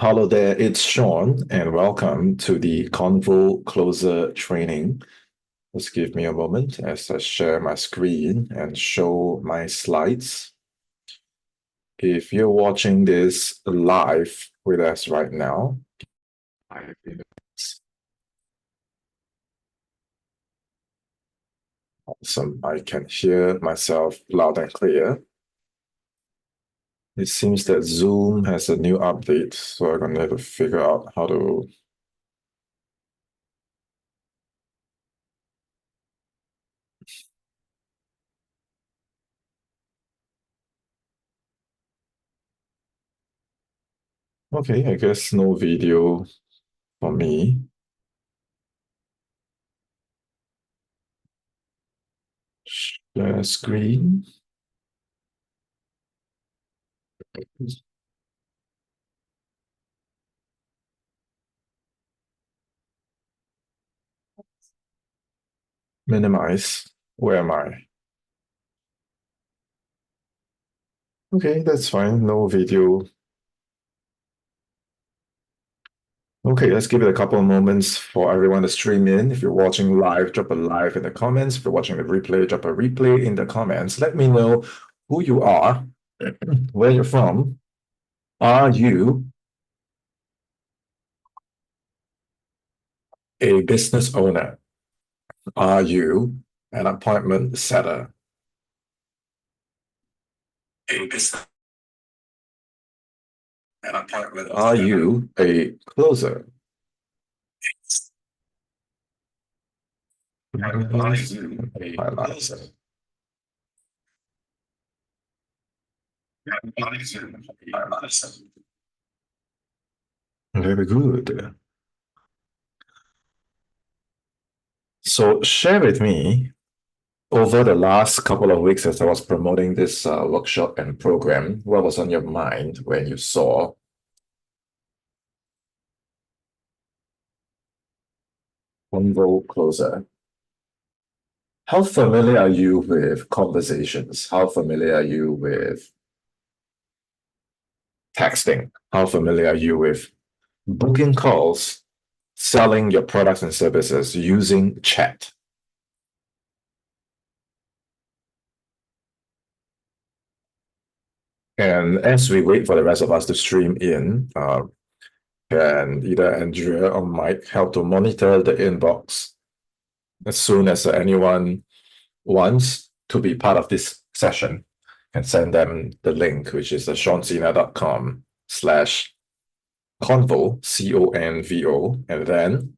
Hello there, it's Sean, and welcome to the Convo Closer training. Just give me a moment as I share my screen and show my slides. If you're watching this live with us right now, awesome. I can hear myself loud and clear. It seems that Zoom has a new update, so I'm gonna have to figure out how to. Okay, I guess no video for me. Share screen. Minimize. Where am I? Okay, that's fine. No video. Okay, let's give it a couple of moments for everyone to stream in. If you're watching live, drop a live in the comments. If you're watching the replay, drop a replay in the comments. Let me know who you are, where you're from. Are you a business owner? Are you an appointment setter? A business an appointment. Are you a closer? Are you a closer? Very good. So share with me over the last couple of weeks as I was promoting this workshop and program, what was on your mind when you saw Convo Closer? How familiar are you with conversations? How familiar are you with texting? How familiar are you with booking calls, selling your products and services using chat? And as we wait for the rest of us to stream in, can either Andrea or Mike help to monitor the inbox as soon as anyone wants to be part of this session, and send them the link, which is seana.com/convo, CONVO, and then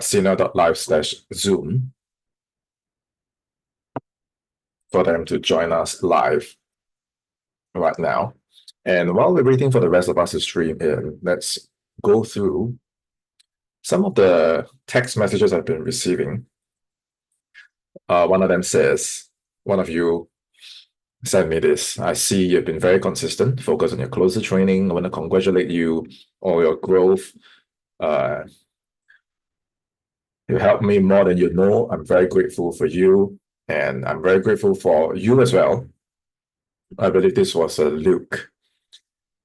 sena.live/Zoom for them to join us live right now. And while we're waiting for the rest of us to stream in, let's go through some of the text messages I've been receiving. One of them says, one of you sent me this. I see you've been very consistent, focus on your closer training. I want to congratulate you on your growth. You helped me more than you know. I'm very grateful for you, and I'm very grateful for you as well. I believe this was Luke,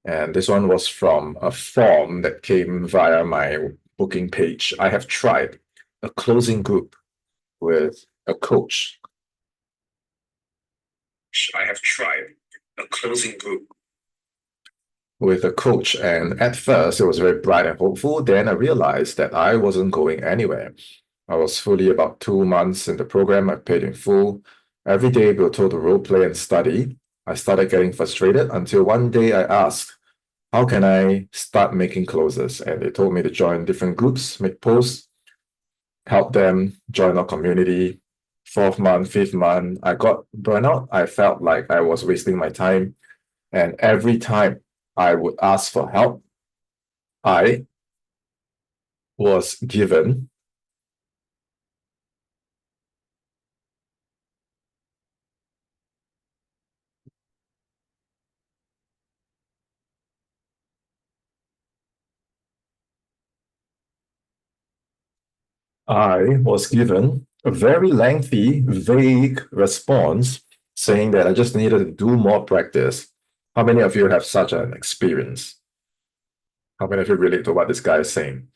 and this one was from a form that came via my booking page. I have tried a closing group with a coach. I have tried a closing group with a coach, and at first it was very bright and hopeful. Then I realized that I wasn't going anywhere. I was fully about 2 months in the program. I paid in full. Every day we were told to role play and study. I started getting frustrated until one day I asked, how can I start making closes? And they told me to join different groups, make posts, help them join our community. 4th month, 5th month, I got burnout. I felt like I was wasting my time. And every time I would ask for help, I was given a very lengthy, vague response saying that I just needed to do more practice. How many of you have such an experience? How many of you relate to what this guy is saying?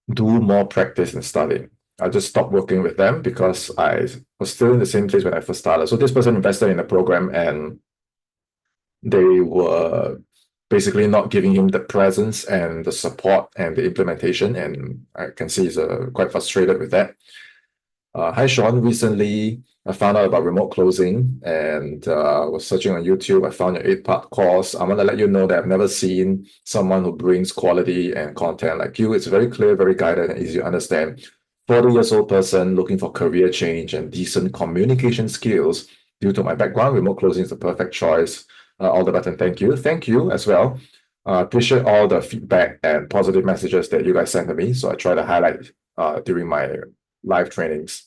Do more practice in studying. I just stopped working with them because I was still in the same place when I first started. So this person invested in a program and they were basically not giving him the presence and the support and the implementation. And I can see he's quite frustrated with that. Hi, Sean. Recently, I found out about remote closing and was searching on YouTube. I found your 8-part course. I want to let you know that I've never seen someone who brings quality and content like you. It's very clear, very guided, and easy to understand. 40 years old person looking for career change and decent communication skills. Due to my background, remote closing is the perfect choice. All the button. Thank you. Thank you as well. Appreciate all the feedback and positive messages that you guys sent to me. So I try to highlight during my live trainings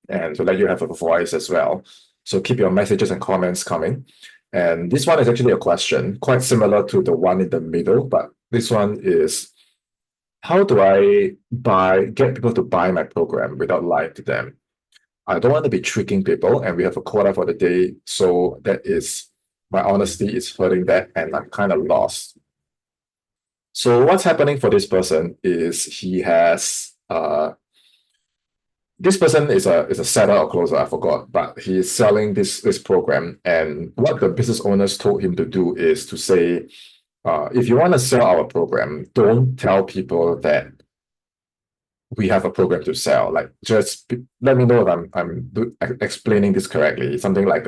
and to let you have a voice as well. So keep your messages and comments coming. And this one is actually a question, quite similar to the one in the middle, but this one is, how do I get people to buy my program without lying to them? I don't want to be tricking people, and we have a quota for the day, so that is, my honesty is hurting that, and I'm kind of lost. So what's happening for this person is he has this person is a seller or closer, I forgot, but he's selling this program. And what the business owners told him to do is to say, if you want to sell our program, don't tell people that we have a program to sell. Like, just let me know if I'm explaining this correctly. Something like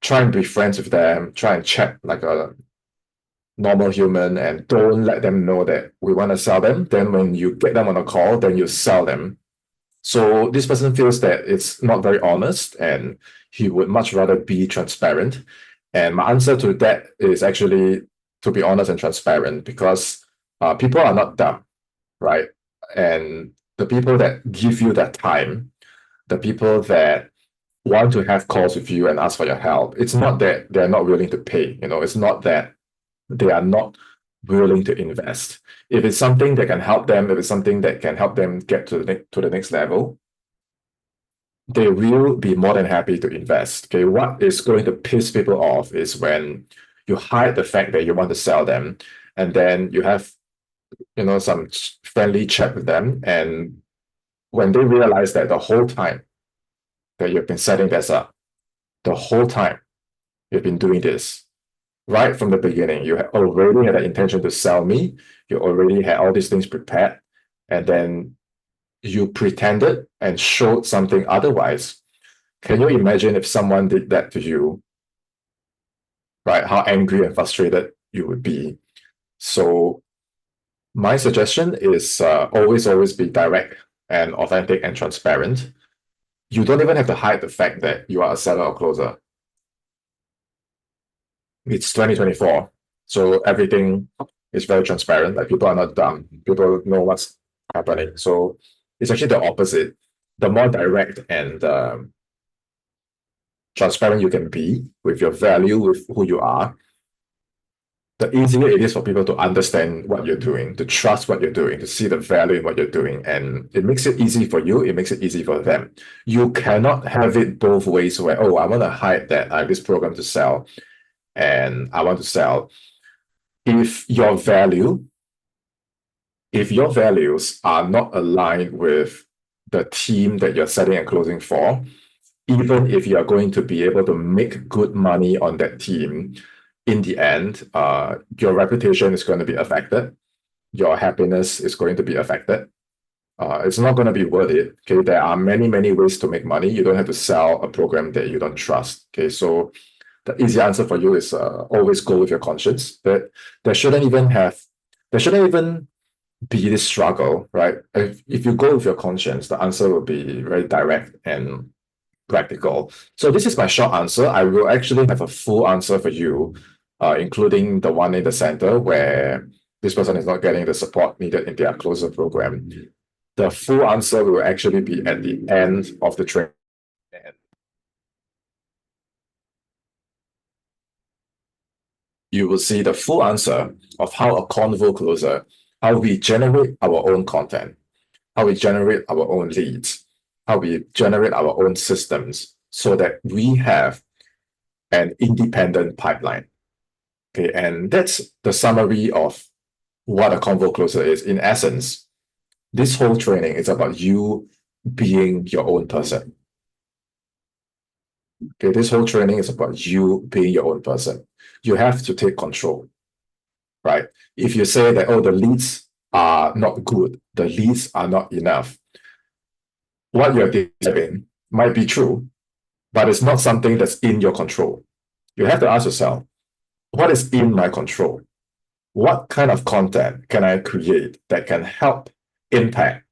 try and be friends with them, try and chat like a normal human, and don't let them know that we want to sell them. Then when you get them on a call, then you sell them. So this person feels that it's not very honest and he would much rather be transparent. And my answer to that is actually to be honest and transparent, because people are not dumb, right? And the people that give you that time, the people that want to have calls with you and ask for your help, it's not that they're not willing to pay. It's not that they are not willing to invest. If it's something that can help them, if it's something that can help them get to the next level, they will be more than happy to invest. Okay, what is going to piss people off is when you hide the fact that you want to sell them, and then you have some friendly chat with them, and when they realize that the whole time that you've been setting this up, the whole time you've been doing this, right from the beginning, you already had the intention to sell me, you already had all these things prepared, and then you pretended and showed something otherwise. Can you imagine if someone did that to you, right? How angry and frustrated you would be. So my suggestion is always be direct and authentic and transparent. You don't even have to hide the fact that you are a seller or closer. It's 2024, so everything is very transparent. Like, people are not dumb. People know what's happening. So it's actually the opposite. The more direct and transparent you can be with your value, with who you are, the easier it is for people to understand what you're doing, to trust what you're doing, to see the value in what you're doing. And it makes it easy for you, it makes it easy for them. You cannot have it both ways where, oh, I want to hide that I have this program to sell and I want to sell. If your values are not aligned with the team that you're setting and closing for, even if you're going to be able to make good money on that team, in the end, your reputation is going to be affected. Your happiness is going to be affected. It's not going to be worth it. Okay, there are many ways to make money. You don't have to sell a program that you don't trust. Okay, so the easy answer for you is always go with your conscience. But there shouldn't even be this struggle, right? If you go with your conscience, the answer will be very direct and practical. So this is my short answer. I will actually have a full answer for you, including the one in the center where this person is not getting the support needed in their closer program. The full answer will actually be at the end of the training. You will see the full answer of how a Convo Closer, how we generate our own content, how we generate our own leads, how we generate our own systems so that we have an independent pipeline. Okay, and that's the summary of what a Convo Closer is. In essence, this whole training is about you being your own person. Okay, this whole training is about you being your own person. You have to take control, right? If you say that, oh, the leads are not good, the leads are not enough, what you're describing might be true, but it's not something that's in your control. You have to ask yourself, what is in my control? What kind of content can I create that can help impact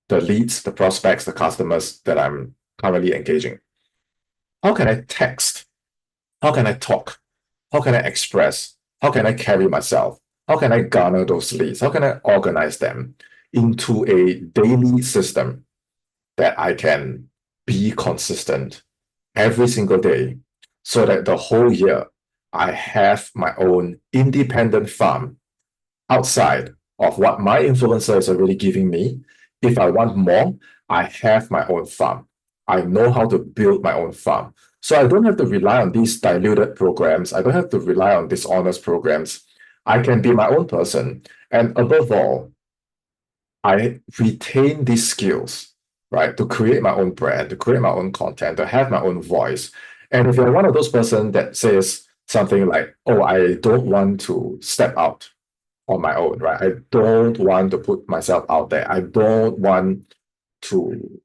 the leads, the prospects, the customers that I'm currently engaging? How can I text? How can I talk? How can I express? How can I carry myself? How can I garner those leads? How can I organize them into a daily system that I can be consistent every single day so that the whole year I have my own independent farm outside of what my influencer is already giving me? If I want more, I have my own farm. I know how to build my own farm. So I don't have to rely on these diluted programs. I don't have to rely on dishonest programs. I can be my own person. And above all, I retain these skills, right, to create my own brand, to create my own content, to have my own voice. And if you're one of those person that says something like, oh, I don't want to step out on my own, right? I don't want to put myself out there. I don't want to,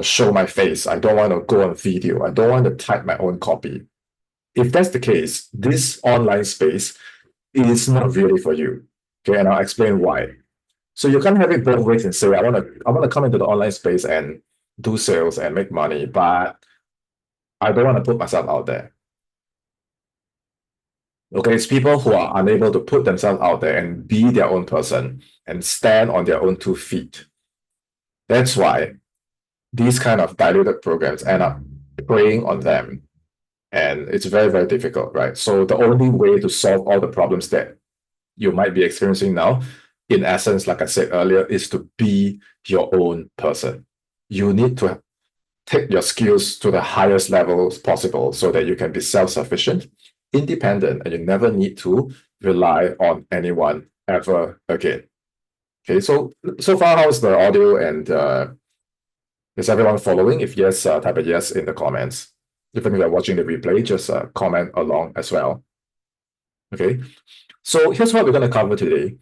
show my face. I don't want to go on video. I don't want to type my own copy. If that's the case, this online space is not really for you. Okay, and I'll explain why. So you can't have it both ways and say, I want to come into the online space and do sales and make money, but I don't want to put myself out there. Okay, it's people who are unable to put themselves out there and be their own person and stand on their own 2 feet. That's why these kind of diluted programs end up preying on them. And it's very, very difficult, right? So the only way to solve all the problems that you might be experiencing now, in essence, like I said earlier, is to be your own person. You need to take your skills to the highest levels possible so that you can be self-sufficient, independent, and you never need to rely on anyone ever again. Okay, so far, how's the audio, and is everyone following? If yes, type a yes in the comments. If you're watching the replay, just comment along as well. Okay, so here's what we're going to cover today.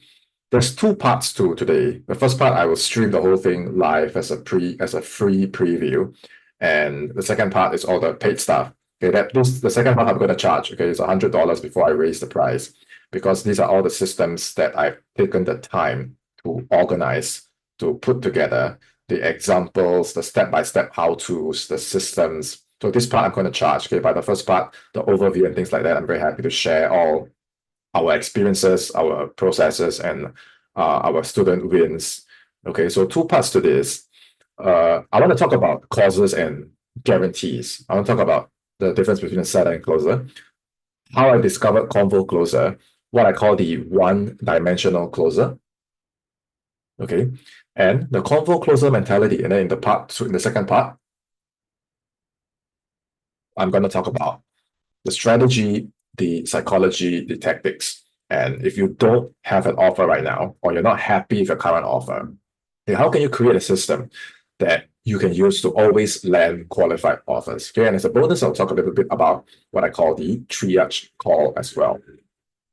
There's 2 parts to today. The first part, I will stream the whole thing live as a free preview, and the second part is all the paid stuff. Okay, the second part I'm going to charge. Okay, it's $100 before I raise the price, because these are all the systems that I've taken the time to organize, to put together, the examples, the step-by-step how-tos, the systems. So this part I'm going to charge. Okay, by the first part, the overview and things like that, I'm very happy to share all our experiences, our processes, and our student wins. Okay, so 2 parts to this. I want to talk about causes and guarantees. I want to talk about the difference between a Sena and closer, how I discovered Convo Closer, what I call the one-dimensional closer. Okay, and the Convo Closer mentality. And then in the second part, I'm going to talk about the strategy, the psychology, the tactics. And if you don't have an offer right now, or you're not happy with your current offer, then how can you create a system that you can use to always land qualified offers? Okay, and as a bonus, I'll talk a little bit about what I call the triage call as well.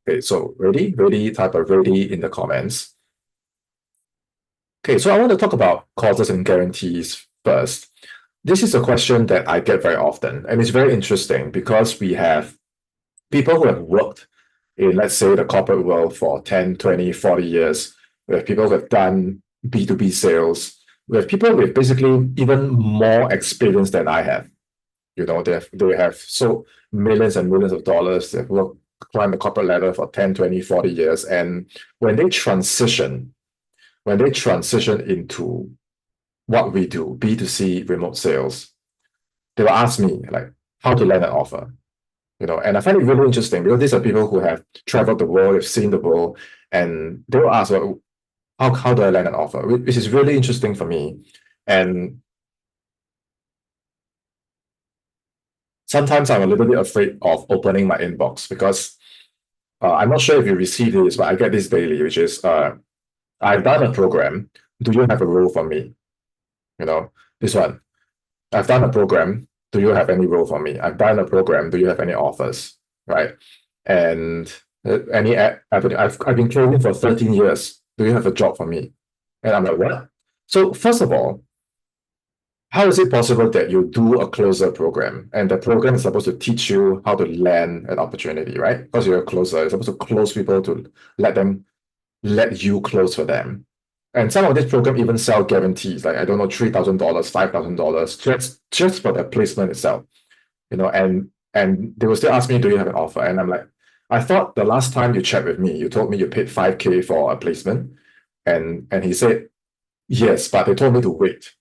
Okay, so ready? Ready, type of ready in the comments. Okay, so I want to talk about causes and guarantees first. This is a question that I get very often, and it's very interesting because we have people who have worked in, let's say, the corporate world for 10, 20, 40 years. We have people who have done B2B sales. We have people with basically even more experience than I have. They have so millions and millions of dollars. They've climbed the corporate ladder for 10, 20, 40 years. And when they transition into what we do, B2C remote sales, they will ask me, like, how to land an offer. And I find it really interesting because these are people who have traveled the world, have seen the world, and they will ask, well, how do I land an offer? Which is really interesting for me. And sometimes I'm a little bit afraid of opening my inbox because I'm not sure if you receive this, but I get this daily, which is I've done a program. Do you have a role for me? You know, this one. I've done a program. Do you have any role for me? I've done a program. Do you have any offers? Right. And I've been closing for 13 years. Do you have a job for me? And I'm like, what? So first of all, how is it possible that you do a closer program and the program is supposed to teach you how to land an opportunity, right? Because you're a closer, you're supposed to close people to let you close for them. And some of this program even sell guarantees, like I don't know, $3,000, $5,000, just for the placement itself, and they will still ask me, do you have an offer? And I'm like, I thought the last time you chat with me, you told me you paid 5K for a placement. And he said, yes, but they told me to wait.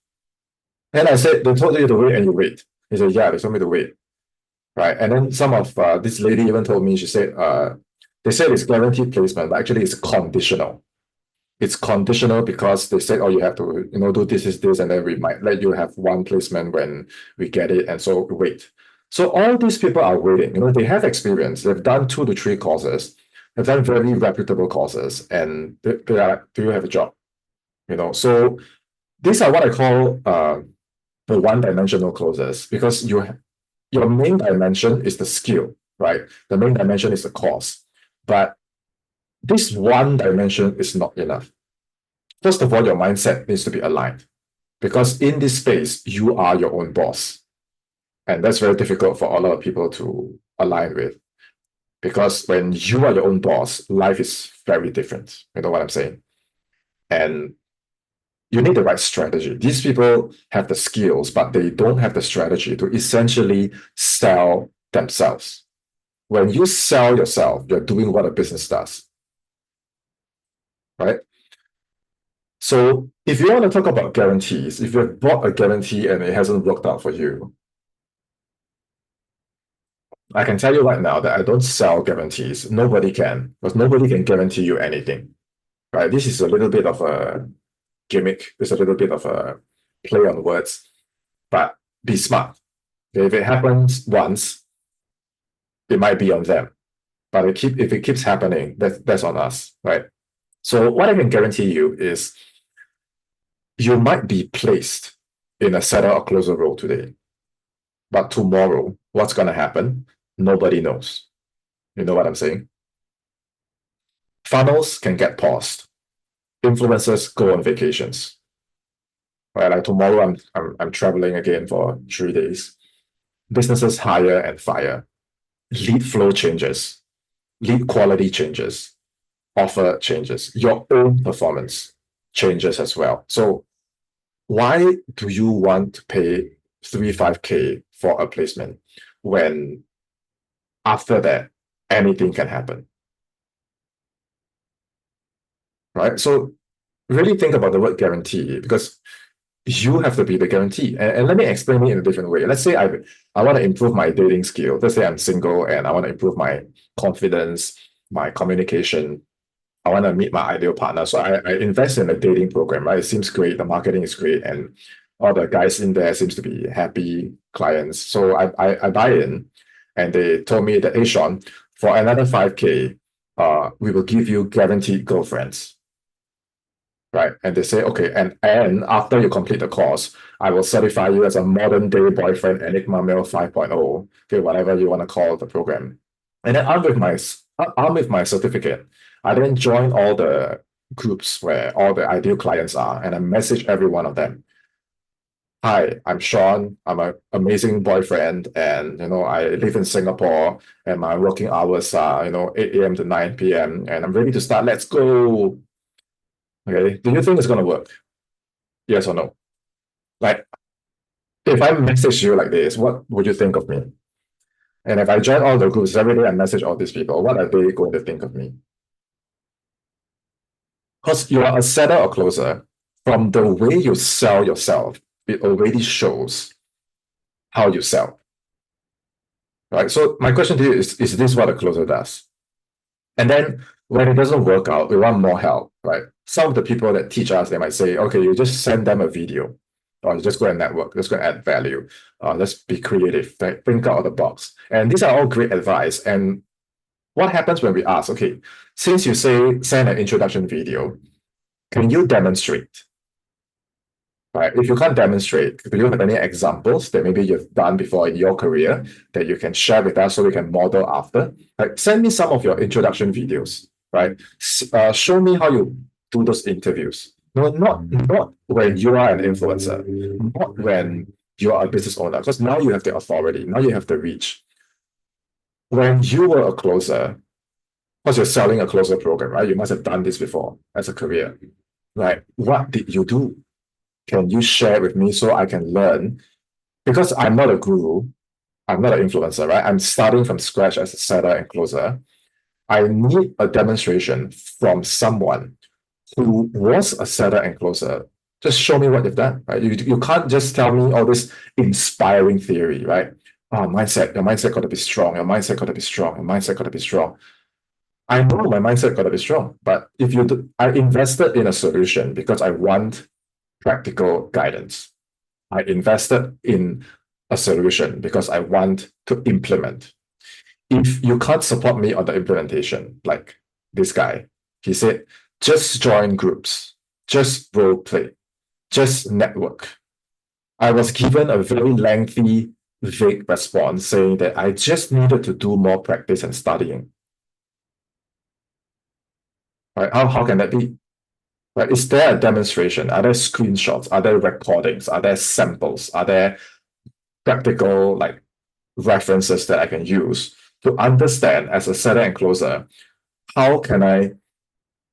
And I said, they told you to wait and you wait. He said, yeah, they told me to wait. Right. And then some of this lady even told me, she said, they said it's guaranteed placement, but actually it's conditional. It's conditional because they said, oh, you have to, do this, and then we might let you have one placement when we get it. And so wait. So all these people are waiting. They have experience. They've done 2 to 3 courses. They've done very reputable courses, and they are, do you have a job? So these are what I call the one-dimensional closers, because your main dimension is the skill, right? The main dimension is the course. But this one dimension is not enough. First of all, your mindset needs to be aligned, because in this space, you are your own boss. And that's very difficult for a lot of people to align with, because when you are your own boss, life is very different. You know what I'm saying? And you need the right strategy. These people have the skills, but they don't have the strategy to essentially sell themselves. When you sell yourself, you're doing what a business does, right? So if you want to talk about guarantees, if you've bought a guarantee and it hasn't worked out for you, I can tell you right now that I don't sell guarantees. Nobody can, because nobody can guarantee you anything, right? This is a little bit of a gimmick. It's a little bit of a play on words, but be smart. If it happens once, it might be on them. But if it keeps happening, that's on us, right? So what I can guarantee you is you might be placed in a setter or closer role today, but tomorrow, what's going to happen? Nobody knows. You know what I'm saying? Funnels can get paused. Influencers go on vacations. Right? Like tomorrow, I'm traveling again for 3 days. Businesses hire and fire. Lead flow changes. Lead quality changes. Offer changes. Your own performance changes as well. So why do you want to pay 3-5K for a placement when after that anything can happen? Right? So really think about the word guarantee, because you have to be the guarantee. And let me explain it in a different way. Let's say I want to improve my dating skill. Let's say I'm single and I want to improve my confidence, my communication. I want to meet my ideal partner. So I invest in a dating program, right? It seems great. The marketing is great. And all the guys in there seems to be happy clients. So I buy in, and they told me that, hey, Sean, for another 5K, we will give you guaranteed girlfriends. Right. And they say, okay, and after you complete the course, I will certify you as a modern day boyfriend Enigma Male 5.0, okay, whatever you want to call the program. And then armed with my certificate, I then join all the groups where all the ideal clients are, and I message every one of them. Hi, I'm Sean. I'm an amazing boyfriend, and I live in Singapore, and my working hours are 8 a.m. to 9 p.m. and I'm ready to start. Let's go. Okay, do you think it's gonna work? Yes or no? Like, if I message you like this, what would you think of me? And if I join all the groups every day and message all these people, what are they going to think of me? Because you are a setter or closer, from the way you sell yourself, it already shows how you sell. Right? So my question to you is this what a closer does? And then when it doesn't work out, we want more help, right? Some of the people that teach us, they might say, okay, you just send them a video, or you just go and network, just go and add value. Let's be creative, right? Think out of the box. And these are all great advice. And what happens when we ask, okay, since you say send an introduction video, can you demonstrate? Right? If you can't demonstrate, do you have any examples that maybe you've done before in your career that you can share with us so we can model after? Like, send me some of your introduction videos, right? Show me how you do those interviews. No, not when you are an influencer, not when you are a business owner, because now you have the authority, now you have the reach. When you were a closer, because you're selling a closer program, right? You must have done this before as a career, right? What did you do? Can you share with me so I can learn? Because I'm not a guru, I'm not an influencer, right? I'm starting from scratch as a setter and closer. I need a demonstration from someone who was a setter and closer. Just show me what you've done, right? You can't just tell me all this inspiring theory, right? Oh, mindset, your mindset got to be strong, your mindset got to be strong, your mindset got to be strong. I know my mindset got to be strong, but if you do, I invested in a solution because I want practical guidance. I invested in a solution because I want to implement. If you can't support me on the implementation, like this guy, he said, just join groups, just role play, just network. I was given a very lengthy, vague response saying that I just needed to do more practice and studying. Right? How can that be? Right? Is there a demonstration? Are there screenshots? Are there recordings? Are there samples? Are there practical like references that I can use to understand as a setter and closer, how can I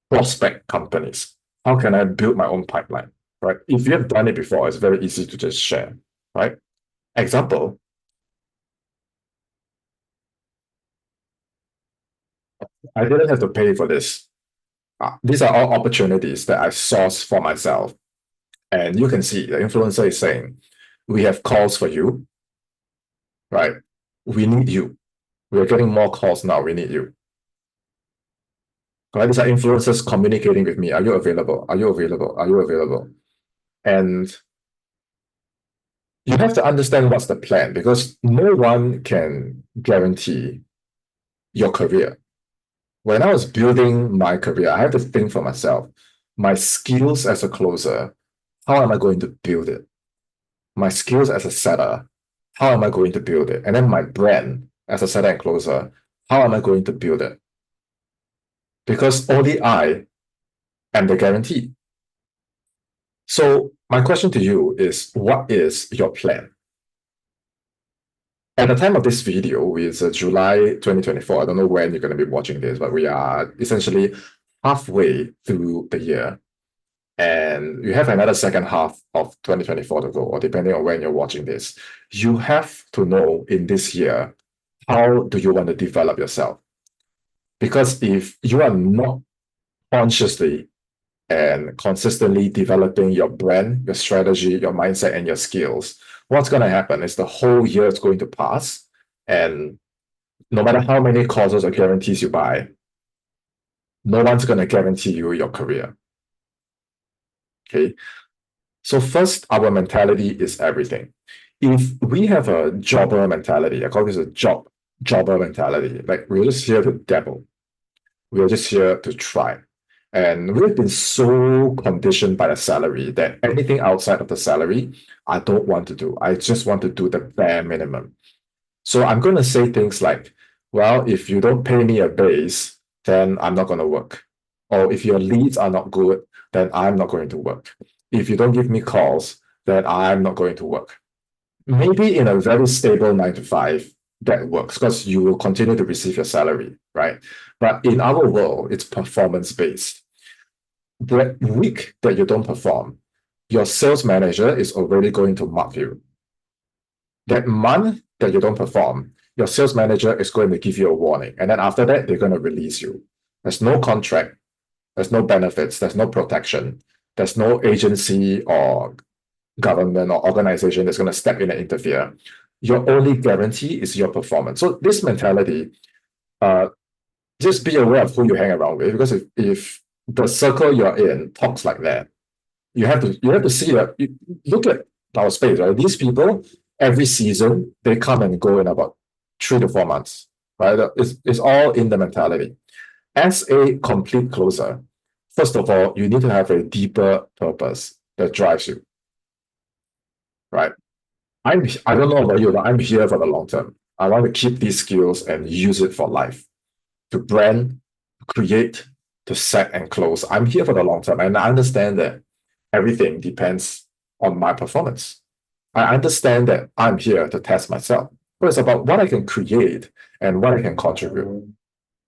prospect companies? How can I build my own pipeline? Right? If you have done it before, it's very easy to just share. Right? Example, I didn't have to pay for this. These are all opportunities that I sourced for myself. And you can see the influencer is saying, we have calls for you, right? We need you. We're getting more calls now. We need you. Right? These are influencers communicating with me. Are you available? Are you available? Are you available? And you have to understand what's the plan because no one can guarantee your career. When I was building my career, I had to think for myself, my skills as a closer, how am I going to build it? My skills as a setter, how am I going to build it? And then my brand as a setter and closer, how am I going to build it? Because only I am the guarantee. So my question to you is, what is your plan? At the time of this video, it's July 2024. I don't know when you're going to be watching this, but we are essentially halfway through the year. And you have another second half of 2024 to go, or depending on when you're watching this. You have to know in this year, how do you want to develop yourself? Because if you are not consciously and consistently developing your brand, your strategy, your mindset, and your skills, what's going to happen is the whole year is going to pass. And no matter how many courses or guarantees you buy, no one's going to guarantee you your career. Okay. So first, our mentality is everything. If we have a jobber mentality, I call this a jobber mentality, like we're just here to dabble. We're just here to try. And we've been so conditioned by the salary that anything outside of the salary, I don't want to do. I just want to do the bare minimum. So I'm going to say things like, well, if you don't pay me a base, then I'm not going to work. Or if your leads are not good, then I'm not going to work. If you don't give me calls, then I'm not going to work. Maybe in a very stable 9 to 5, that works because you will continue to receive your salary, right? But in our world, it's performance-based. The week that you don't perform, your sales manager is already going to mark you. That month that you don't perform, your sales manager is going to give you a warning. And then after that, they're going to release you. There's no contract, there's no benefits, there's no protection, there's no agency or government or organization that's going to step in and interfere. Your only guarantee is your performance. So this mentality, just be aware of who you hang around with, because if the circle you're in talks like that, you have to see that. Look at our space, right? These people, every season, they come and go in about 3 to 4 months. right? It's all in the mentality. As a complete closer, first of all, you need to have a deeper purpose that drives you, right? I don't know about you, but I'm here for the long term. I want to keep these skills and use it for life, to brand, create, to set and close. I'm here for the long term, and I understand that everything depends on my performance. I understand that I'm here to test myself, but it's about what I can create and what I can contribute,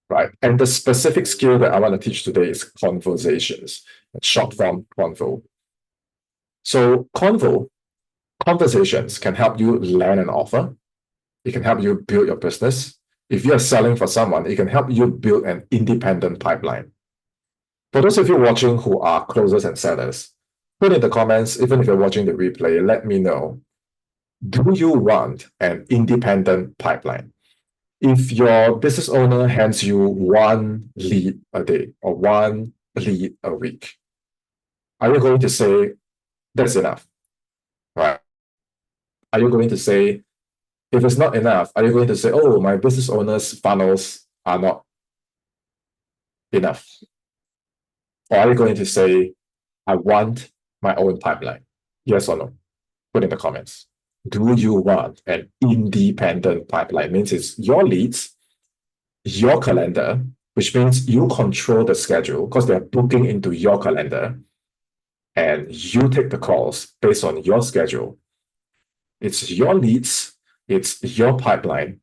right? And the specific skill that I want to teach today is conversations, short form convo. So conversations can help you land an offer. It can help you build your business. If you're selling for someone, it can help you build an independent pipeline. For those of you watching who are closers and sellers, put in the comments, even if you're watching the replay, let me know. Do you want an independent pipeline? If your business owner hands you one lead a day or one lead a week, are you going to say, that's enough, right? Are you going to say, if it's not enough, are you going to say, oh, my business owner's funnels are not enough? Or are you going to say, I want my own pipeline? Yes or no? Put in the comments. Do you want an independent pipeline? It means it's your leads, your calendar, which means you control the schedule because they're booking into your calendar and you take the calls based on your schedule. It's your leads, it's your pipeline,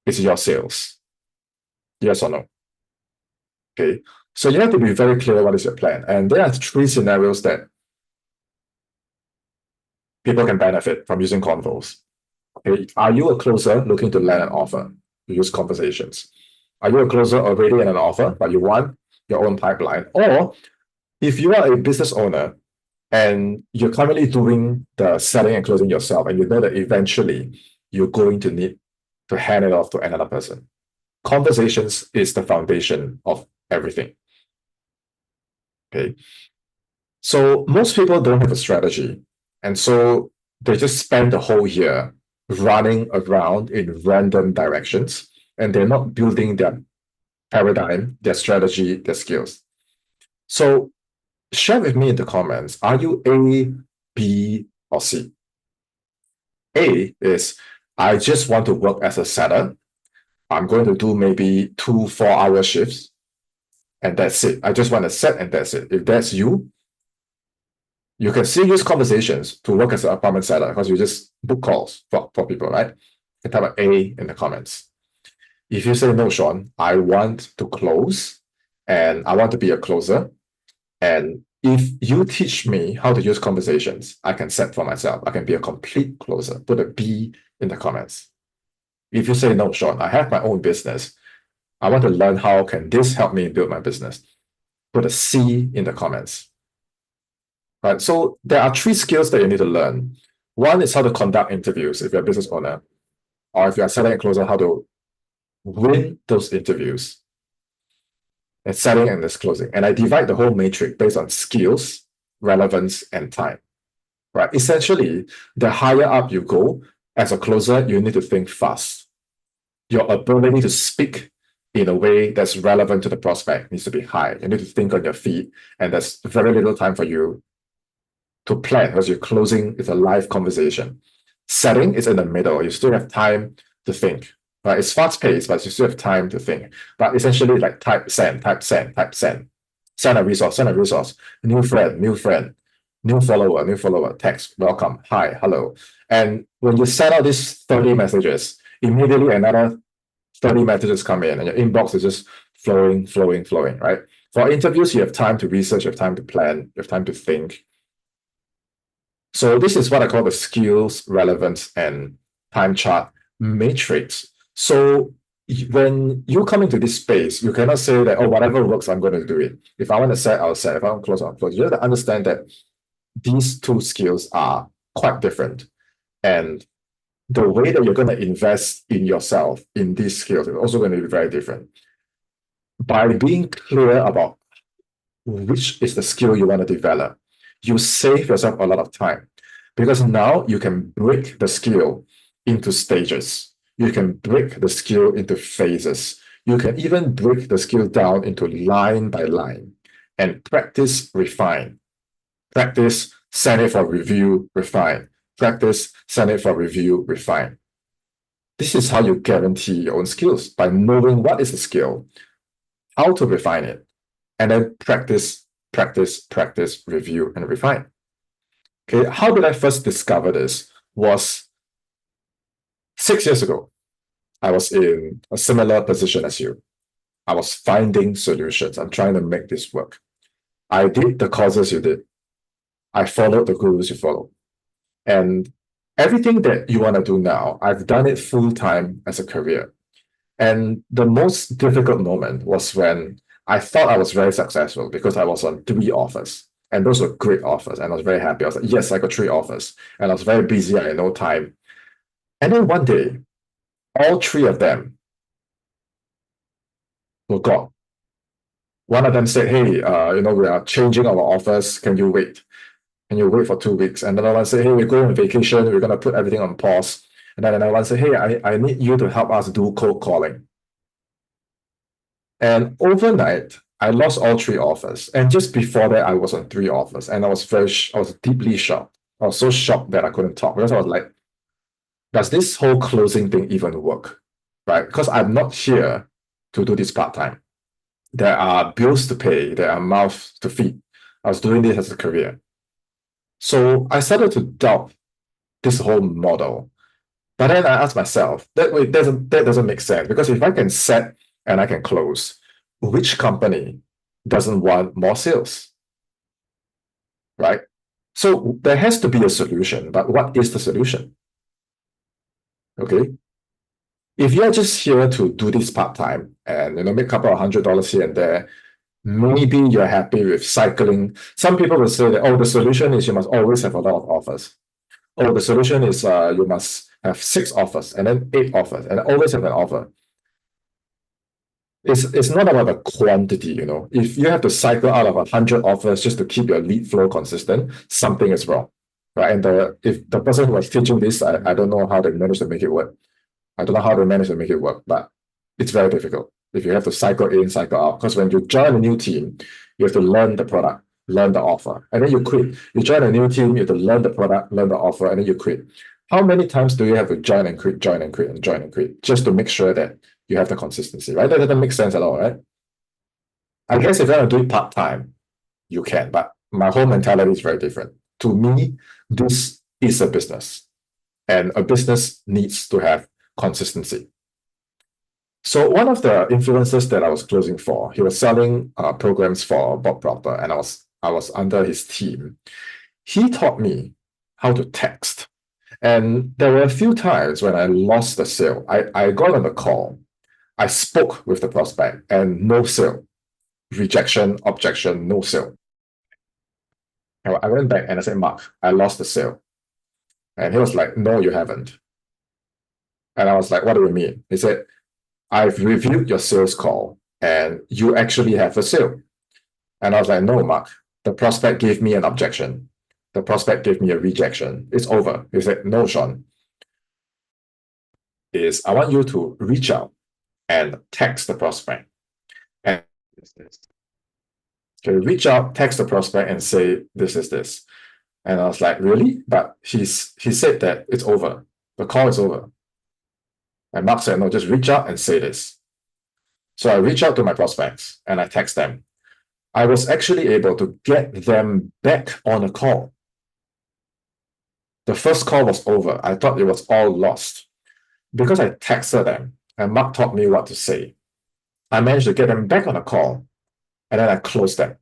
it's your sales. Yes or no? Okay, so you have to be very clear what is your plan. And there are 3 scenarios that people can benefit from using convos. Okay, are you a closer looking to land an offer? You use conversations. Are you a closer already in an offer, but you want your own pipeline? Or if you are a business owner and you're currently doing the selling and closing yourself, and you know that eventually you're going to need to hand it off to another person. Conversations is the foundation of everything. Okay. So most people don't have a strategy. And so they just spend the whole year running around in random directions, and they're not building their paradigm, their strategy, their skills. So share with me in the comments, are you A, B, or C? A is, I just want to work as a setter. I'm going to do maybe 2 4-hour shifts, and that's it. I just want to set, and that's it. If that's you, you can still use conversations to work as an apartment seller because you just book calls for people, right? You can type A in the comments. If you say, no, Sean, I want to close and I want to be a closer. And if you teach me how to use conversations, I can set for myself. I can be a complete closer. Put a B in the comments. If you say, no, Sean, I have my own business. I want to learn how can this help me build my business. Put a C in the comments. Right, so there are 3 skills that you need to learn. One is how to conduct interviews if you're a business owner, or if you're a seller and closer, how to win those interviews. And selling and this closing. And I divide the whole matrix based on skills, relevance, and time. Right? Essentially, the higher up you go, as a closer, you need to think fast. Your ability to speak in a way that's relevant to the prospect needs to be high. You need to think on your feet, and there's very little time for you to plan because you're closing, it's a live conversation. Setting is in the middle. You still have time to think. Right? It's fast-paced, but you still have time to think. But essentially, like type send, type send, type send. Send a resource, new friend, new follower, text, welcome, hi, hello. And when you send out these 30 messages, immediately another 30 messages come in and your inbox is just flowing, right? For interviews, you have time to research, you have time to plan, you have time to think. So this is what I call the skills, relevance, and time chart matrix. So when you come into this space, you cannot say that, oh, whatever works, I'm going to do it. If I want to set, I'll set. If I want to close, I'll close. You have to understand that these 2 skills are quite different. And the way that you're going to invest in yourself in these skills is also going to be very different. By being clear about which is the skill you want to develop, you save yourself a lot of time because now you can break the skill into stages. You can break the skill into phases. You can even break the skill down into line by line and practice, refine. Practice, send it for review, refine. Practice, send it for review, refine. This is how you guarantee your own skills, by knowing what is a skill, how to refine it, and then practice, practice, practice, review, and refine. Okay, how did I first discover this? Was 6 years ago. I was in a similar position as you. I was finding solutions. I'm trying to make this work. I did the courses you did. I followed the gurus you follow. And everything that you want to do now, I've done it full time as a career. And the most difficult moment was when I thought I was very successful because I was on 3 offers. And those were great offers. And I was very happy. I was like, yes, I got 3 offers. And I was very busy. I had no time. And then one day, all 3 of them were gone. One of them said, hey, we are changing our offers. Can you wait? Can you wait for 2 weeks? And another one said, hey, we're going on vacation. We're going to put everything on pause. And then another one said, hey, I need you to help us do cold calling. And overnight, I lost all 3 offers. And just before that, I was on 3 offers. And I was deeply shocked. I was so shocked that I couldn't talk because I was like, does this whole closing thing even work? Right? Because I'm not here to do this part-time. There are bills to pay. There are mouths to feed. I was doing this as a career. So I started to doubt this whole model. But then I asked myself, that doesn't make sense. Because if I can set and I can close, which company doesn't want more sales? Right? So there has to be a solution. But what is the solution? Okay. If you're just here to do this part-time and make a couple of $100 here and there, maybe you're happy with cycling. Some people will say that, oh, the solution is you must always have a lot of offers. Oh, the solution is you must have 6 offers and then 8 offers and always have an offer. It's not about the quantity, If you have to cycle out of 100 offers just to keep your lead flow consistent, something is wrong, right? And if the person who was teaching this, I don't know how they managed to make it work. I don't know how they manage to make it work, but it's very difficult if you have to cycle in, cycle out. Because when you join a new team, you have to learn the product, learn the offer, and then you quit. You join a new team, you have to learn the product, learn the offer, and then you quit. How many times do you have to join and quit, join and quit, and join and quit, just to make sure that you have the consistency, right? That doesn't make sense at all, right? I guess if you want to do it part-time, you can, but my whole mentality is very different. To me, this is a business, and a business needs to have consistency. So one of the influencers that I was closing for, he was selling programs for Bob Proctor, and I was under his team. He taught me how to text. And there were a few times when I lost the sale. I got on the call, I spoke with the prospect, and no sale. Rejection, objection, no sale. I went back and I said, Mark, I lost the sale. And he was like, no, you haven't. And I was like, what do you mean? He said, I've reviewed your sales call and you actually have a sale. And I was like, no, Mark, the prospect gave me an objection. The prospect gave me a rejection. It's over. He said, no, Sean. I want you to reach out and text the prospect. And okay, reach out, text the prospect and say, this is this. And I was like, really? But he said that it's over. The call is over. And Mark said, no, just reach out and say this. So I reach out to my prospects and I text them. I was actually able to get them back on a call. The first call was over. I thought it was all lost. Because I texted them and Mark taught me what to say, I managed to get them back on a call and then I closed them.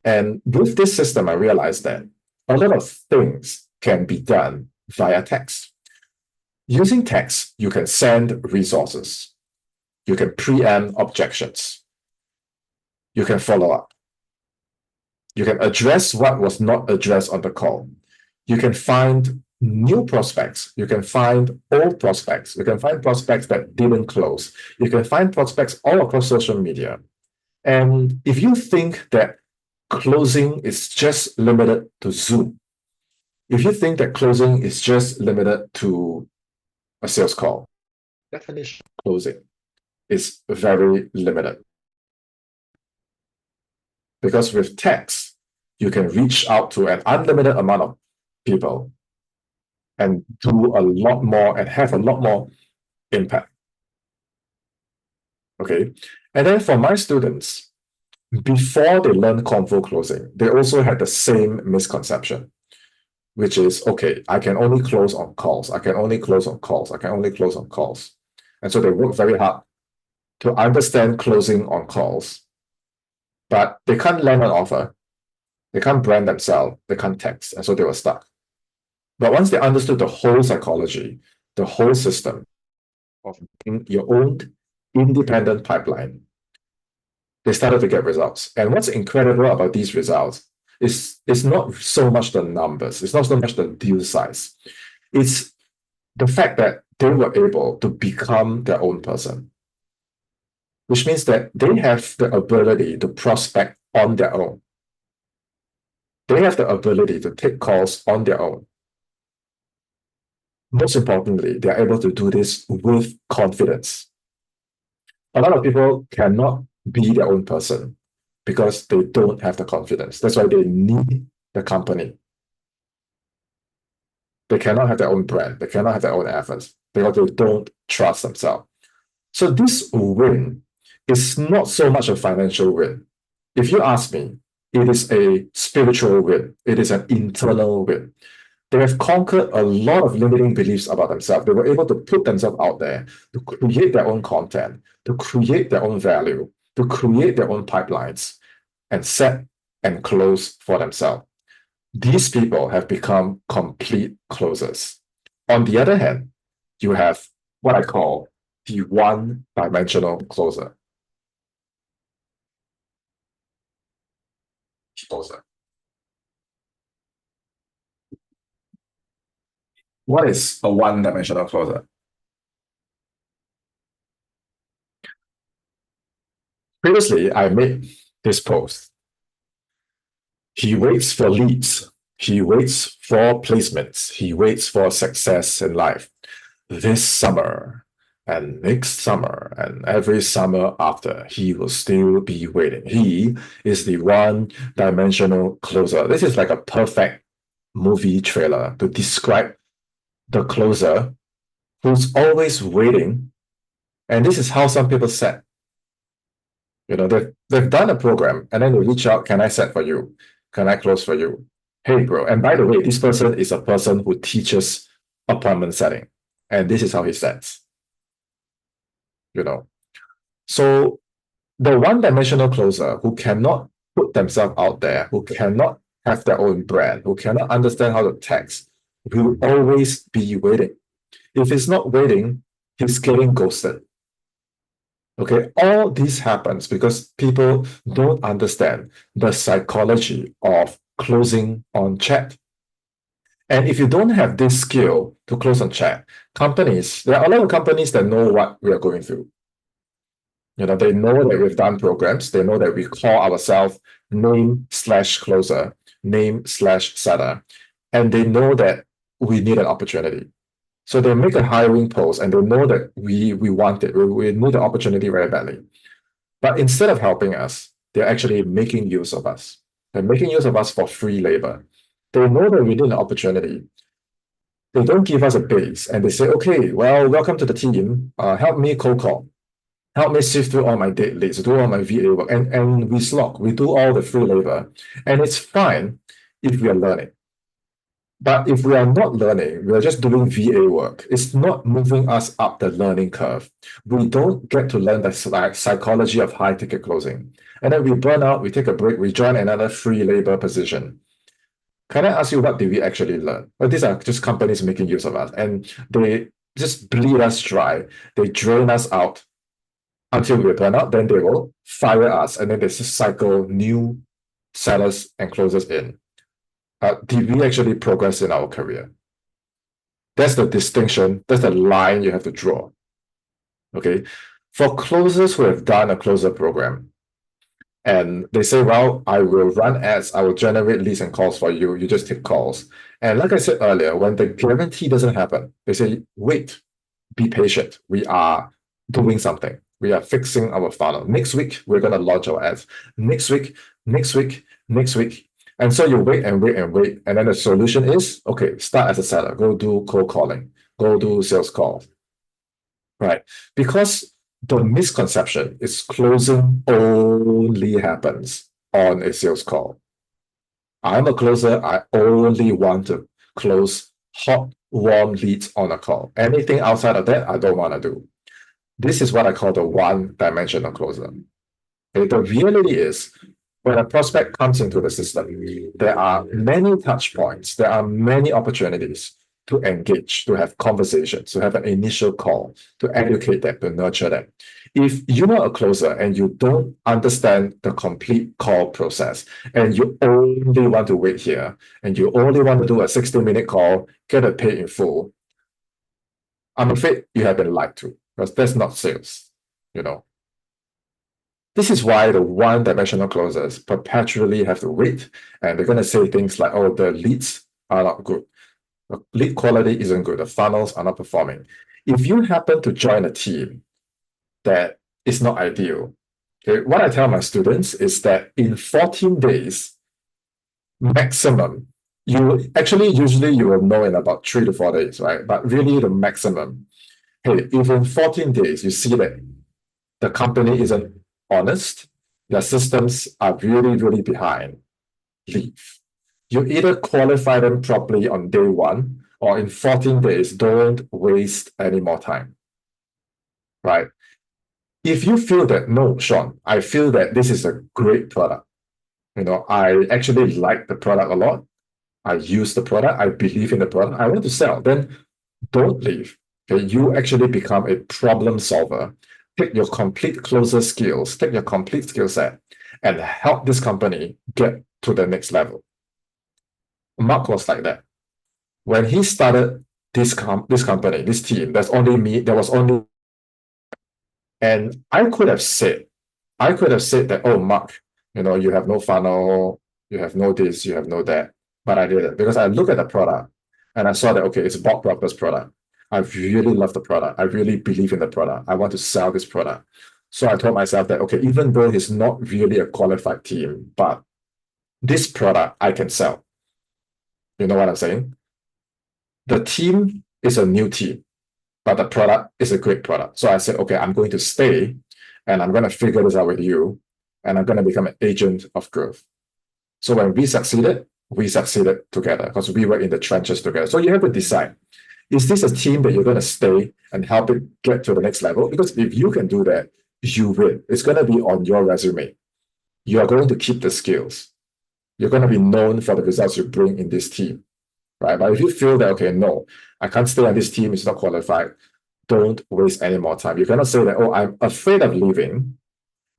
And with this system, I realized that a lot of things can be done via text. Using text, you can send resources. You can preempt objections. You can follow up. You can address what was not addressed on the call. You can find new prospects. You can find old prospects. You can find prospects that didn't close. You can find prospects all across social media. And if you think that closing is just limited to Zoom, if you think that closing is just limited to a sales call. Definition of closing is very limited. Because with text, you can reach out to an unlimited amount of people and do a lot more and have a lot more impact. Okay. And then for my students, before they learn convo closing, they also had the same misconception, which is, okay, I can only close on calls. I can only close on calls. I can only close on calls. And so they work very hard to understand closing on calls, but they can't land an offer. They can't brand themselves. They can't text. And so they were stuck. But once they understood the whole psychology, the whole system of your own independent pipeline, they started to get results. And what's incredible about these results is it's not so much the numbers, it's not so much the deal size. It's the fact that they were able to become their own person, which means that they have the ability to prospect on their own. They have the ability to take calls on their own. Most importantly, they are able to do this with confidence. A lot of people cannot be their own person because they don't have the confidence. That's why they need the company. They cannot have their own brand. They cannot have their own efforts because they don't trust themselves. So this win is not so much a financial win. If you ask me, it is a spiritual win. It is an internal win. They have conquered a lot of limiting beliefs about themselves. They were able to put themselves out there to create their own content, to create their own value, to create their own pipelines, and set and close for themselves. These people have become complete closers. On the other hand, you have what I call the one-dimensional closer. What is a one-dimensional closer? Previously, I made this post. He waits for leads. He waits for placements. He waits for success in life. This summer and next summer and every summer after, he will still be waiting. He is the one-dimensional closer. This is like a perfect movie trailer to describe the closer who's always waiting. And this is how some people set. You know, they've done a program and then they reach out, can I set for you? Can I close for you? Hey, bro. And by the way, this person is a person who teaches appointment setting. And this is how he sets. You know, so the one-dimensional closer who cannot put themselves out there, who cannot have their own brand, who cannot understand how to text, will always be waiting. If he's not waiting, he's getting ghosted. Okay, all this happens because people don't understand the psychology of closing on chat. And if you don't have this skill to close on chat, there are a lot of companies that know what we are going through. You know, they know that we've done programs. They know that we call ourselves name/closer, name/setter, and they know that we need an opportunity. So they make a hiring post and they know that we want it. We need the opportunity very badly. But instead of helping us, they're actually making use of us. They're making use of us for free labor. They know that we need an opportunity. They don't give us a base and they say, okay, well, welcome to the team. Help me cold call. Help me sift through all my date leads, do all my VA work. And we slog. We do all the free labor. And it's fine if we are learning. But if we are not learning, we are just doing VA work. It's not moving us up the learning curve. We don't get to learn the psychology of high-ticket closing. And then we burn out, we take a break, we join another free labor position. Can I ask you, what did we actually learn? Well, these are just companies making use of us, and they just bleed us dry. They drain us out until we burn out. Then they will fire us, and then they just cycle new sellers and closers in. Did we actually progress in our career? That's the distinction. That's the line you have to draw. Okay. For closers who have done a closer program, and they say, well, I will run ads, I will generate leads and calls for you. You just take calls. And like I said earlier, when the guarantee doesn't happen, they say, wait. be patient. We are doing something. We are fixing our funnel. Next week, we're going to launch our ads. Next week, next week, next week. And so you wait and wait and wait. And then the solution is, okay, start as a seller. Go do cold calling. Go do sales calls. Right? Because the misconception is closing only happens on a sales call. I'm a closer. I only want to close hot, warm leads on a call. Anything outside of that, I don't want to do. This is what I call the one-dimensional closer. Okay, the reality is, when a prospect comes into the system, there are many touch points, there are many opportunities to engage, to have conversations, to have an initial call, to educate them, to nurture them. If you are a closer and you don't understand the complete call process, and you only want to wait here, and you only want to do a 60-minute call, get it paid in full, I'm afraid you have been lied to, because that's not sales, you know. This is why the one-dimensional closers perpetually have to wait, and they're going to say things like, oh, the leads are not good. The lead quality isn't good. The funnels are not performing. If you happen to join a team that is not ideal, okay, what I tell my students is that in 14 days, maximum, usually you will know in about 3 to 4 days, right? But really the maximum, hey, if in 14 days you see that the company isn't honest, their systems are really, really behind, leave. You either qualify them properly on day one, or in 14 days, don't waste any more time, right? If you feel that, no, Sean, I feel that this is a great product. I actually like the product a lot. I use the product. I believe in the product. I want to sell. Then don't leave. Okay, you actually become a problem solver. Take your complete closer skills, take your complete skill set, and help this company get to the next level. Mark was like that. When he started this company, this team, there's only me, there was only, and I could have said that, oh, Mark, you have no funnel, you have no this, you have no that. But I did it because I looked at the product and I saw that, okay, it's Bob Proctor's product. I really love the product. I really believe in the product. I want to sell this product. So I told myself that, okay, even though it's not really a qualified team, but this product I can sell. You know what I'm saying? The team is a new team, but the product is a great product. So I said, okay, I'm going to stay and I'm going to figure this out with you, and I'm going to become an agent of growth. So when we succeeded together because we were in the trenches together. So you have to decide, is this a team that you're going to stay and help it get to the next level? Because if you can do that, you win. It's going to be on your resume. You are going to keep the skills. You're going to be known for the results you bring in this team, right? But if you feel that, okay, no, I can't stay on this team, it's not qualified, don't waste any more time. You cannot say that, oh, I'm afraid of leaving.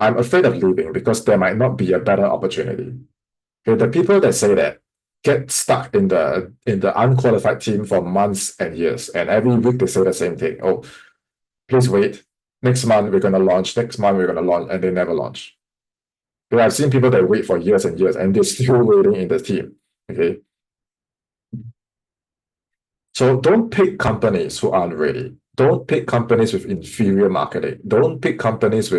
I'm afraid of leaving because there might not be a better opportunity. Okay, the people that say that get stuck in the unqualified team for months and years, and every week they say the same thing. Oh, please wait. Next month we're going to launch. Next month we're going to launch, and they never launch. Okay, I've seen people that wait for years and years, and they're still waiting in the team. Okay, so don't pick companies who aren't ready. Don't pick companies with inferior marketing. Don't pick companies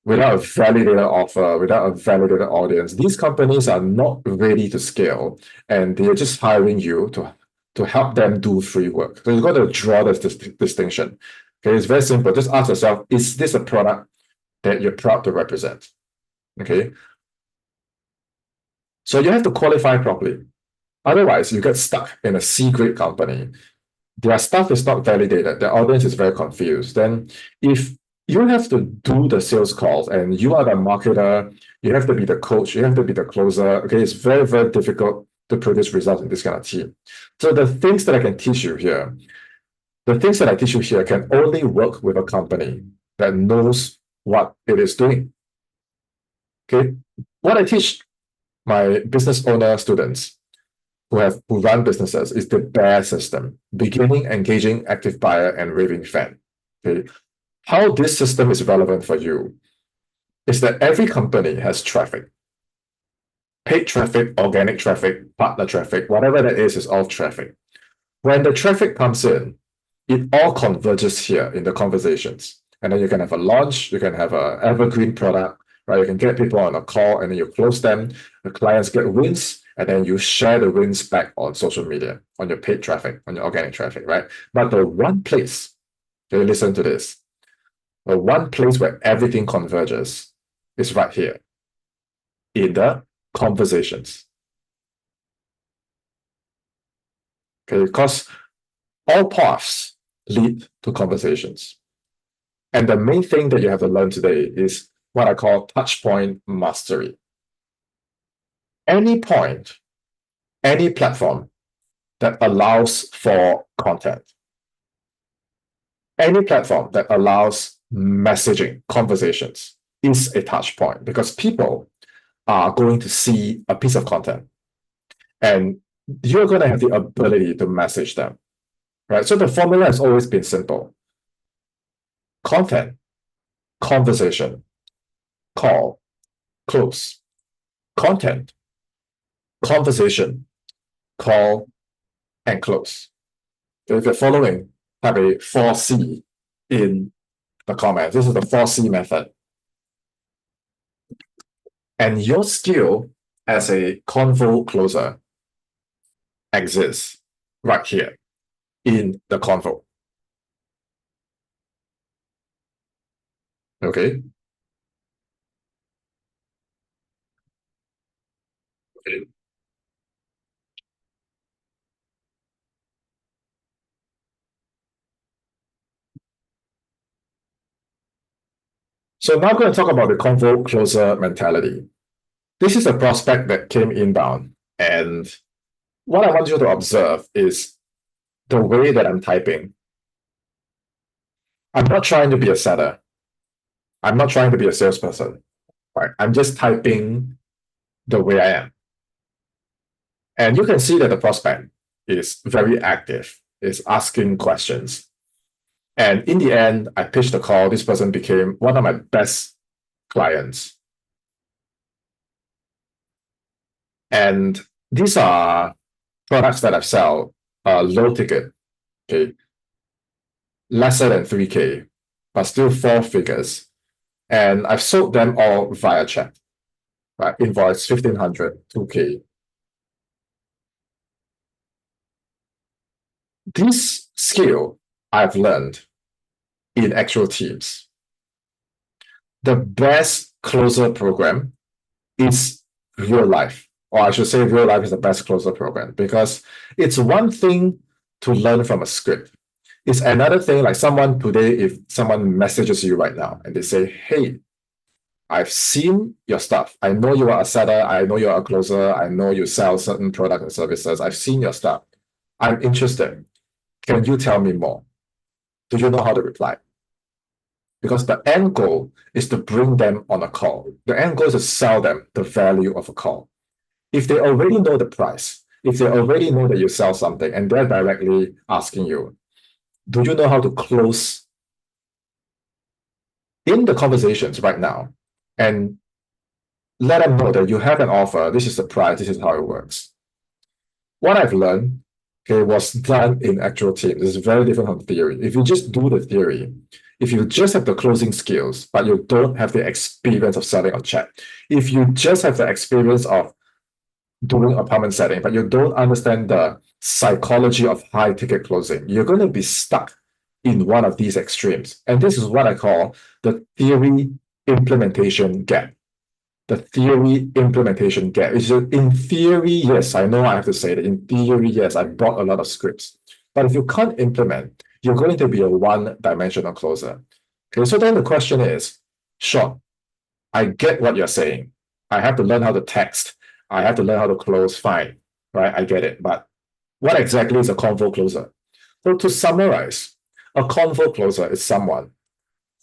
without a validated offer, without a validated audience. These companies are not ready to scale, and they're just hiring you to help them do free work. So you've got to draw this distinction. Okay, it's very simple. Just ask yourself, is this a product that you're proud to represent? Okay. So you have to qualify properly. Otherwise, you get stuck in a C-grade company. Their stuff is not validated. Their audience is very confused. Then if you have to do the sales calls and you are the marketer, you have to be the coach, you have to be the closer. Okay, it's very, very difficult to produce results in this kind of team. So the things that I can teach you here, can only work with a company that knows what it is doing. Okay, what I teach my business owner students who run businesses is the BEAR system: beginning, engaging, active buyer, and raving fan. Okay, how this system is relevant for you is that every company has traffic. Paid traffic, organic traffic, partner traffic, whatever that is all traffic. When the traffic comes in, it all converges here in the conversations. And then you can have a launch, you can have an evergreen product, right? You can get people on a call and then you close them, the clients get wins, and then you share the wins back on social media, on your paid traffic, on your organic traffic, right? But the one place, okay, listen to this, the one place where everything converges is right here in the conversations. Okay, because all paths lead to conversations. And the main thing that you have to learn today is what I call touch point mastery. Any point, any platform that allows for content, any platform that allows messaging, conversations is a touch point because people are going to see a piece of content and you're going to have the ability to message them, right? So the formula has always been simple. Content, conversation, call, close. Content, conversation, call, and close. So if you're following, have a 4C in the comments. This is the 4C method. And your skill as a convo closer exists right here in the convo. Okay. Okay. So now I'm going to talk about the convo closer mentality. This is a prospect that came inbound. And what I want you to observe is the way that I'm typing. I'm not trying to be a seller. I'm not trying to be a salesperson. Right? I'm just typing the way I am. And you can see that the prospect is very active, is asking questions. And in the end, I pitched the call. This person became one of my best clients. And these are products that I've sold, low ticket, okay, lesser than 3K, but still 4 figures. And I've sold them all via chat, right? Invoice 1,500, 2K. This skill I've learned in actual teams. The best closer program is real life, or I should say real life is the best closer program, because it's one thing to learn from a script. It's another thing, like someone today, if someone messages you right now and they say, hey, I've seen your stuff. I know you are a seller. I know you're a closer. I know you sell certain products and services. I've seen your stuff. I'm interested. Can you tell me more? Do you know how to reply? Because the end goal is to bring them on a call. The end goal is to sell them the value of a call. If they already know the price, if they already know that you sell something and they're directly asking you, do you know how to close in the conversations right now? And let them know that you have an offer. This is the price. This is how it works. What I've learned, okay, was done in actual teams. This is very different from theory. If you just do the theory, if you just have the closing skills, but you don't have the experience of selling on chat, if you just have the experience of doing appointment setting, but you don't understand the psychology of high ticket closing, you're going to be stuck in one of these extremes. And this is what I call the theory implementation gap. The theory implementation gap is in theory, yes, I know I have to say that in theory, yes, I bought a lot of scripts. But if you can't implement, you're going to be a one-dimensional closer. Okay, so then the question is, sure, I get what you're saying. I have to learn how to text. I have to learn how to close, fine, right? I get it. But what exactly is a convo closer? So to summarize, a convo closer is someone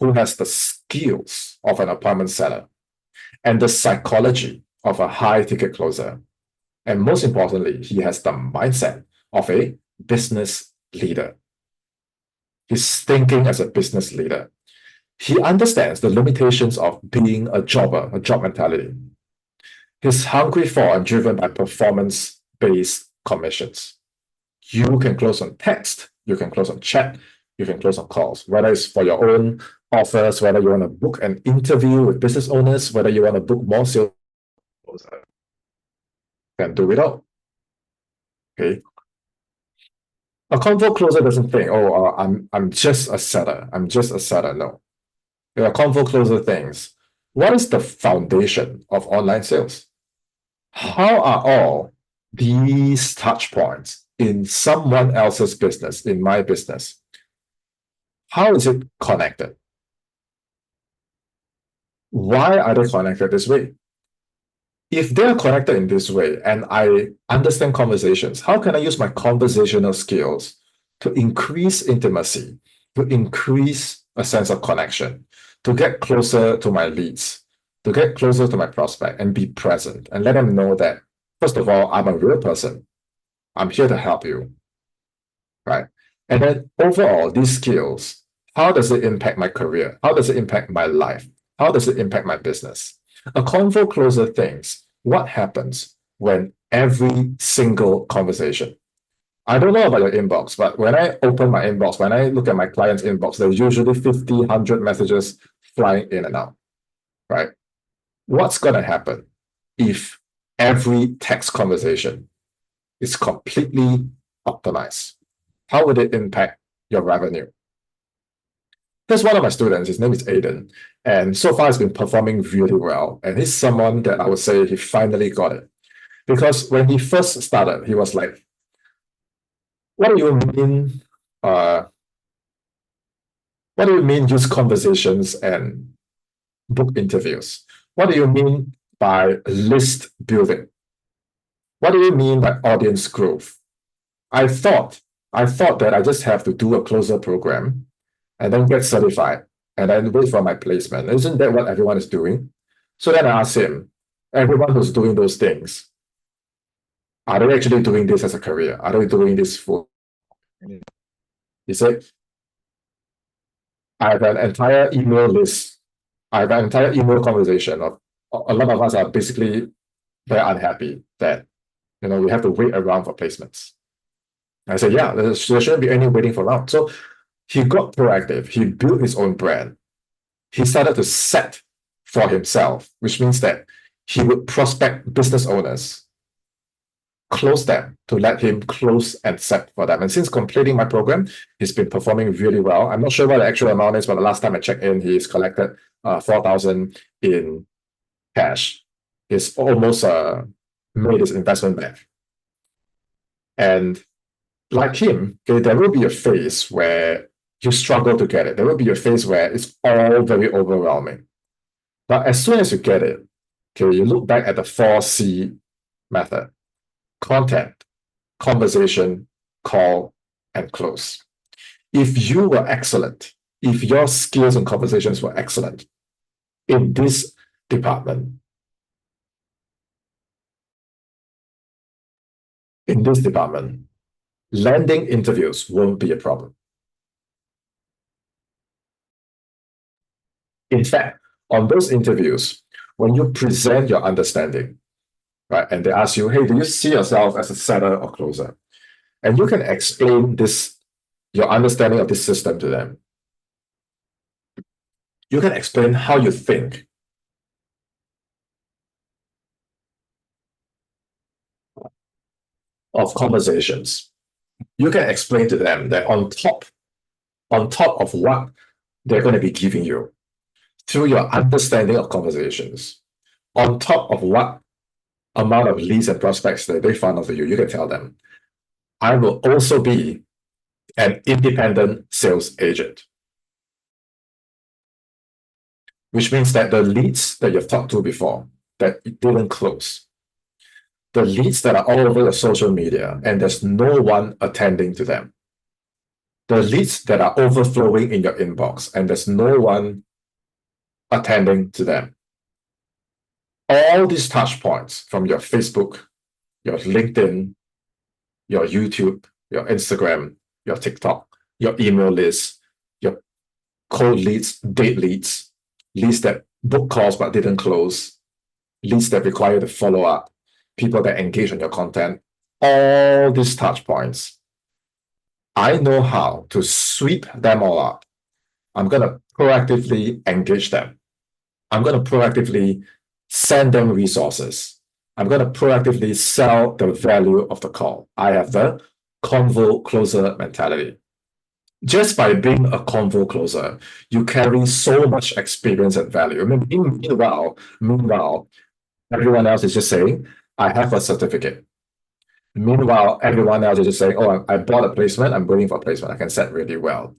who has the skills of an appointment seller and the psychology of a high ticket closer. And most importantly, he has the mindset of a business leader. He's thinking as a business leader. He understands the limitations of being a jobber, a job mentality. He's hungry for and driven by performance-based commissions. You can close on text. You can close on chat. You can close on calls, whether it's for your own offers, whether you want to book an interview with business owners, whether you want to book more sales, can do it all. Okay. A Convo Closer doesn't think, oh, I'm just a seller. I'm just a seller. No. A Convo Closer thinks, what is the foundation of online sales? How are all these touch points in someone else's business, in my business, how is it connected? Why are they connected this way? If they're connected in this way and I understand conversations, how can I use my conversational skills to increase intimacy, to increase a sense of connection, to get closer to my leads, to get closer to my prospect and be present and let them know that, first of all, I'm a real person. I'm here to help you, right? And then overall, these skills, how does it impact my career? How does it impact my life? How does it impact my business? A Convo Closer thinks, what happens when every single conversation, I don't know about your inbox, but when I open my inbox, when I look at my client's inbox, there's usually 50, 100 messages flying in and out, right? What's going to happen if every text conversation is completely optimized? How would it impact your revenue? There's one of my students, his name is Aiden, and so far he's been performing really well. And he's someone that I would say he finally got it. Because when he first started, he was like, what do you mean? What do you mean use conversations and book interviews? What do you mean by list building? What do you mean by audience growth? I thought that I just have to do a closer program and then get certified and then wait for my placement. Isn't that what everyone is doing? So then I asked him, everyone who's doing those things, are they actually doing this as a career? Are they doing this for? He said, I have an entire email list. I have an entire email conversation of a lot of us are basically very unhappy that we have to wait around for placements. I said, yeah, there shouldn't be any waiting for around. So he got proactive. He built his own brand. He started to set for himself, which means that he would prospect business owners, close them to let him close and set for them. And since completing my program, he's been performing really well. I'm not sure what the actual amount is, but the last time I checked in, he's collected 4,000 in cash. He's almost made his investment back. And like him, okay, there will be a phase where you struggle to get it. There will be a phase where it's all very overwhelming. But as soon as you get it, okay, you look back at the 4C method: content, conversation, call, and close. If you were excellent, if your skills and conversations were excellent in this department, landing interviews won't be a problem. In fact, on those interviews, when you present your understanding, right, and they ask you, hey, do you see yourself as a seller or closer? And you can explain your understanding of this system to them. You can explain how you think. Of conversations. You can explain to them that on top of what they're going to be giving you, through your understanding of conversations, on top of what amount of leads and prospects that they funnel to you, you can tell them, I will also be an independent sales agent. Which means that the leads that you've talked to before that didn't close, the leads that are all over the social media and there's no one attending to them, the leads that are overflowing in your inbox and there's no one attending to them, all these touch points from your Facebook, your LinkedIn, your YouTube, your Instagram, your TikTok, your email list, your cold leads, date leads, leads that book calls but didn't close, leads that require the follow-up, people that engage on your content, all these touch points I know how to sweep them all up. I'm going to proactively engage them. I'm going to proactively send them resources. I'm going to proactively sell the value of the call. I have the Convo Closer mentality. Just by being a Convo Closer, you carry so much experience and value. I mean, meanwhile, everyone else is just saying, I have a certificate. Meanwhile, everyone else is just saying, oh, I bought a placement, I'm waiting for a placement, I can set really well.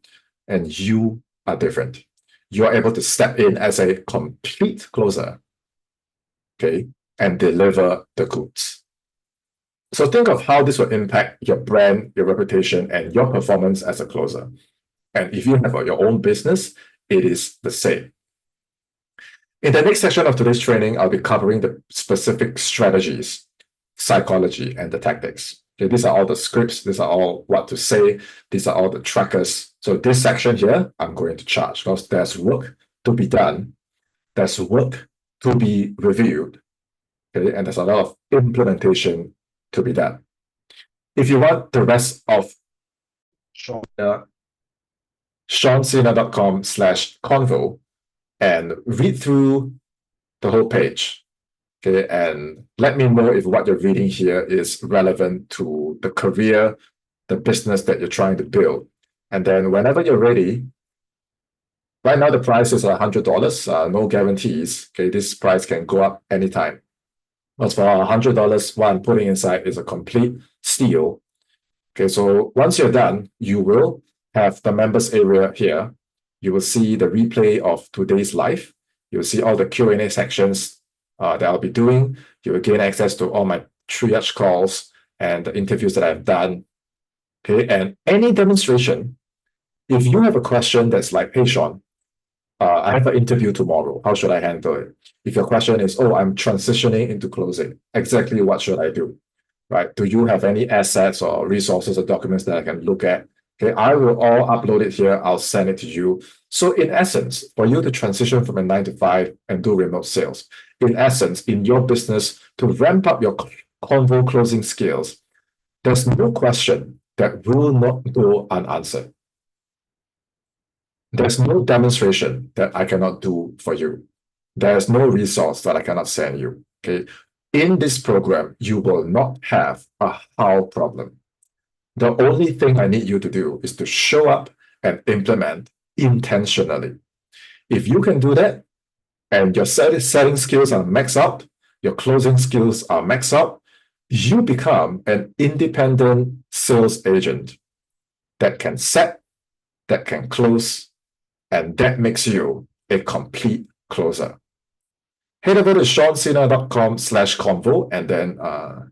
And you are different. You are able to step in as a complete closer, okay, and deliver the goods. So think of how this will impact your brand, your reputation, and your performance as a closer. And if you have your own business, it is the same. In the next section of today's training, I'll be covering the specific strategies, psychology, and the tactics. Okay, these are all the scripts. These are all what to say. These are all the trackers. So this section here, I'm going to charge because there's work to be done. There's work to be reviewed. Okay, and there's a lot of implementation to be done. If you want the rest of SenaCom/convo and read through the whole page, okay, and let me know if what you're reading here is relevant to the career, the business that you're trying to build. And then whenever you're ready, right now the price is $100, no guarantees. Okay, this price can go up anytime. But for $100, what I'm putting inside is a complete steal. Okay, so once you're done, you will have the members area here. You will see the replay of today's live. You'll see all the Q&A sections that I'll be doing. You will gain access to all my triage calls and the interviews that I've done. Okay, and any demonstration, if you have a question that's like, hey, Sean, I have an interview tomorrow. How should I handle it? If your question is, oh, I'm transitioning into closing, exactly what should I do? Right? Do you have any assets or resources or documents that I can look at? Okay, I will all upload it here. I'll send it to you. So in essence, for you to transition from a 9 to 5 and do remote sales, in essence, in your business, to ramp up your convo closing skills, there's no question that will not go unanswered. There's no demonstration that I cannot do for you. There's no resource that I cannot send you. Okay. In this program, you will not have a how problem. The only thing I need you to do is to show up and implement intentionally. If you can do that, and your selling skills are maxed up, your closing skills are maxed up, you become an independent sales agent that can set, that can close, and that makes you a complete closer. Head over to SeanSena.com/convo and then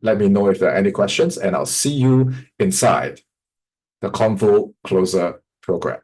let me know if there are any questions, and I'll see you inside the Convo Closer program.